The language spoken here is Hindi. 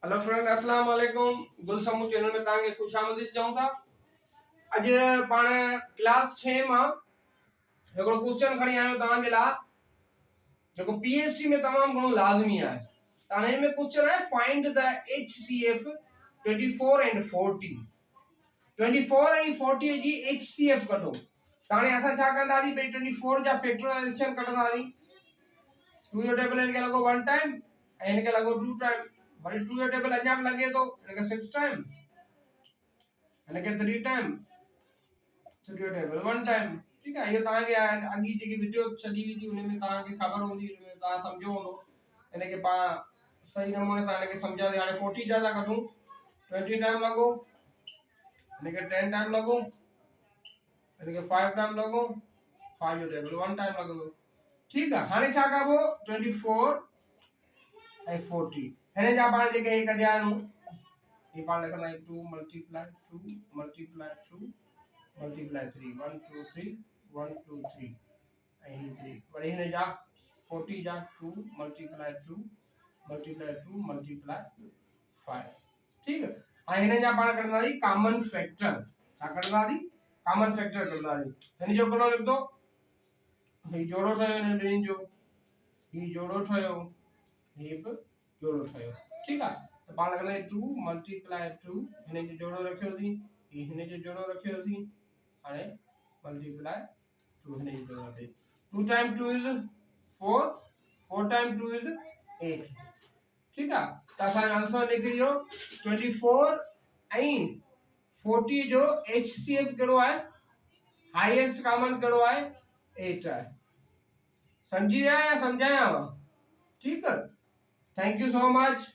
हेलो फ्रेंड, अस्सलाम वालेकुम। गुल समूह चैनल में तव्हांखे खुश आमदीद चऊं था। अज पाण क्लास 6 मां हिकिड़ो क्वेश्चन खणी आयो तव्हांजे लाइ, जेको पीएचडी में तमामु घणो लाज़मी आहे। त हाणे हिन में क्वेश्चन आहे, फाइंड द HCF 24 एंड 40। 24 ऐं 40 जी HCF कढो। त हाणे असां छा कंदासीं, भई 24 जा फैक्टराइजेशन कढंदासीं। 2 जो टेबल इनके लगो 1 टाइम ऐं इनके लगो 2 टाइम। वरी 2 जो टेबल अञा बि लगे तो इनके 6 टाइम, इनके 3 टाइम, 3 जो टेबल 1 टाइम। ठीक है, ये तव्हांखे अॻी जेकी वीडियो छॾी हुई थी उन में तव्हांखे ख़बर हूंदी, उन में तव्हां सम्झो हूंदो। इनके पाण सही नमूने सां इनके सम्झासीं। हाणे 40 जा था कढूं, 20 टाइम लॻो, इनके 10 टाइम लॻो, इनके 5 टाइम लॻो, 5 जो टेबल 1 टाइम लॻंदो। ठीक है, हाणे छा कबो, 24 ऐं 40 हिन जा पाण जेके हे कढिया आहिनि, ये पाण लिखंदा आहियूं 2 मल्टीप्लाई 2 मल्टीप्लाई 2 मल्टीप्लाई 3, 1 2 3 1 2 3 ऐं 3। वरी हिन जा 40 जा 2 मल्टीप्लाई 2 मल्टीप्लाई 2 मल्टीप्लाई 5। ठीक है, हाणे हिन जा पाण कढंदासीं कॉमन फैक्टर। छा कढंदासीं? Common factor कढंदासीं। हिन जो कहिड़ो लिखंदो, ही जोड़ो ठहियो हिन ॿिन्हिनि जो, ही जोड़ो ठहियो, ही बि जोड़ो ठहियो। ठीक है, तो पाण लिखंदासीं 2 मल्टीप्लाई 2, हिन जो जोड़ो रखियोसीं, ही हिन जो जोड़ो रखियोसीं, हाणे मल्टीप्लाई 2 हिन जो जोड़ो रखियोसीं। 2 टाइम 2 इज 4, 4 टाइम 2 इज 8। ठीक है, तो असांजो आंसर निकिरी वियो 24 ऐं 40 जो HCF कहिड़ो आहे, हाईएस्ट कॉमन कहिड़ो आहे, 8 आहे। समझी विया या समझायांव? ठीक है, थैंक यू सो मच।